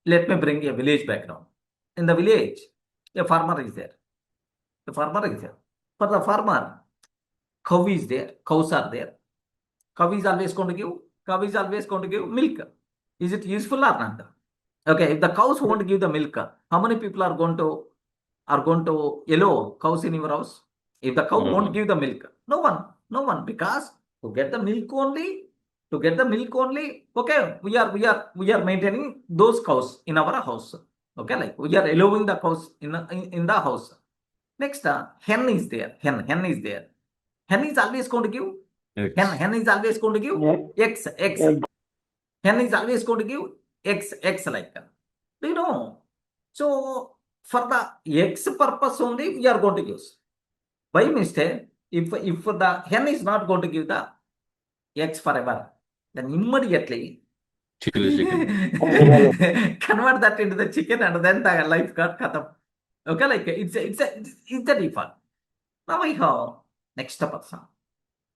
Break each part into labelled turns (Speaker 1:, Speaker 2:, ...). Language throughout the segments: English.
Speaker 1: let me bring a village background. In the village, a farmer is there. The farmer is there. For the farmer, cow is there, cows are there. Cow is always going to give milk. Is it useful or not? Okay, if the cows won't give the milk, how many people are going to allow cows in your house? If the cow won't give the milk, no one, because to get the milk only, okay, we are maintaining those cows in our house. Okay, like we are allowing the cows in the house. Next, hen is there. Hen is there. Hen is always going to give. Hen is always going to give eggs. Hen is always going to give eggs like that. Do you know? So for the eggs purpose only we are going to use. By mistake, if the hen is not going to give the eggs forever, then immediately convert that into the chicken and then the life got cut up. Okay, like it's a default. Now I have next person.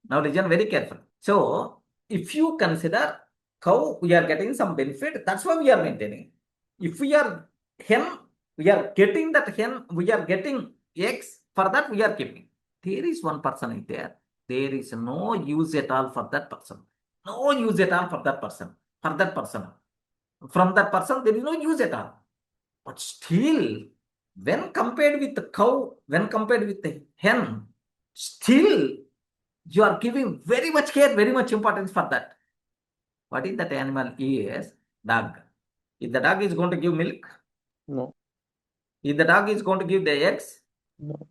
Speaker 1: Now listen very carefully. So if you consider cow, we are getting some benefit. That's why we are maintaining. If we are hen, we are getting that hen, we are getting eggs. For that we are keeping. There is one person in there. There is no use at all for that person. No use at all for that person. For that person. From that person, there is no use at all. But still, when compared with the cow, when compared with the hen, still you are giving very much care, very much importance for that. What is that animal is? Dog. If the dog is going to give milk?
Speaker 2: No.
Speaker 1: If the dog is going to give the eggs?
Speaker 2: No.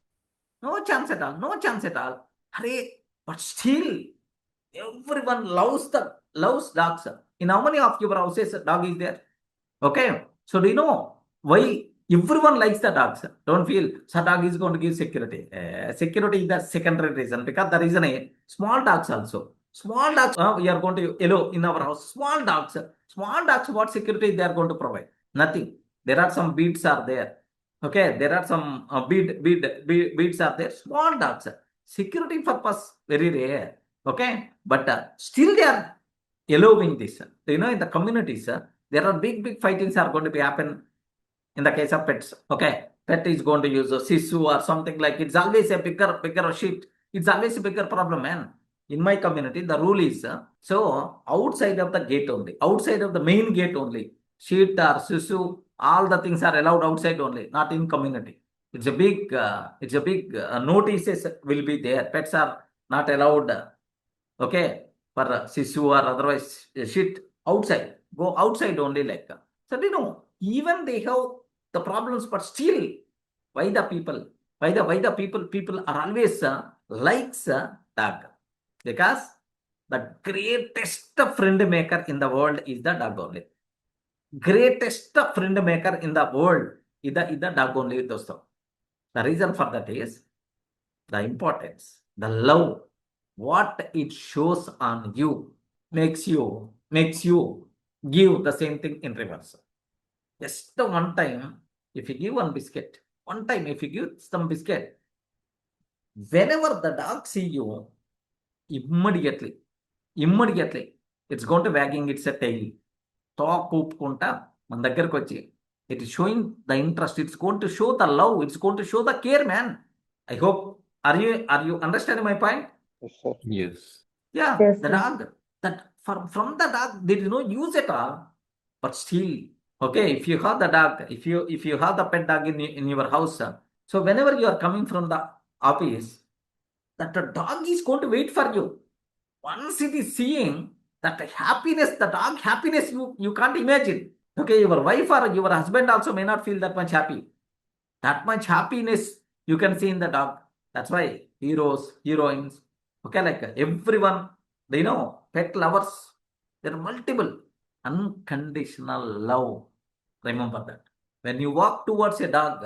Speaker 1: No chance at all. No chance at all. Hurry. But still, everyone loves dogs. In how many of your houses dog is there? Okay. So do you know why everyone likes the dogs? Don't feel so dog is going to give security. Security is the secondary reason, because the reason is small dogs also. Small dogs we are going to allow in our house. Small dogs, what security they are going to provide? Nothing. There are some beads are there. Okay, there are some beads are there. Small dogs. Security purpose very rare. Okay, but still they are allowing this. You know, in the communities, there are big fightings are going to be happen in the case of pets. Okay, pet is going to use a sisu or something like it's always a bigger shit. It's always a bigger problem, man. In my community, the rule is so outside of the gate only, outside of the main gate only, shit or sisu, all the things are allowed outside only, not in community. It's a big notices will be there. Pets are not allowed. Okay, for sisu or otherwise shit outside. Go outside only like. So you know, even they have the problems, but still, why the people are always likes dog? Because the greatest friend maker in the world is the dog only. Greatest friend maker in the world is the dog only, dosto. The reason for that is the importance, the love, what it shows on you makes you give the same thing in reverse. Just the one time, if you give one biscuit, if you give some biscuit, whenever the dog see you, immediately, it's going to wagging its tail. Talk ఊపుకుంటా మన దగ్గరకు వచ్చి, it is showing the interest, it's going to show the love, it's going to show the care, man. I hope, are you understanding my point?
Speaker 2: Yes, sir.
Speaker 3: Yes.
Speaker 1: Yeah,
Speaker 4: Yes,
Speaker 1: the
Speaker 4: sir.
Speaker 1: dog, that from the dog, there is no use at all. But still, okay, if you have the dog, if you have the pet dog in your house, so whenever you are coming from the office, that the dog is going to wait for you. Once it is seeing that happiness, the dog happiness, you can't imagine. Okay, your wife or your husband also may not feel that much happy. That much happiness you can see in the dog. That's why heroes, heroines, okay, like everyone, they know, pet lovers, there are multiple. Unconditional love. Remember that. When you walk towards a dog,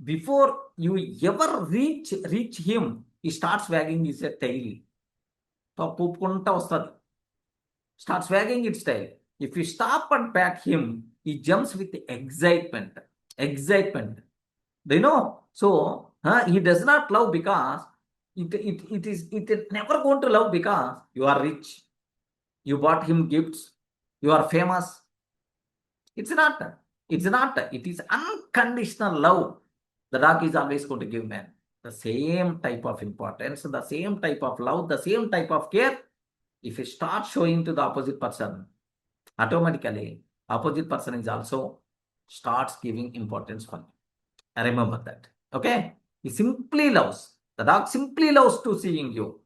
Speaker 1: before you ever reach him, he starts wagging his tail. Starts wagging its tail. If you stop and pat him, he jumps with excitement. Do you know? So he does not love because it is never going to love because you are rich. You bought him gifts. You are famous. It's not. It's not, it is unconditional love. The dog is always going to give man the same type of importance, the same type of love, the same type of care. If you start showing to the opposite person, automatically opposite person is also starts giving importance for you. Remember that. Okay? He simply loves. The dog simply loves to seeing you.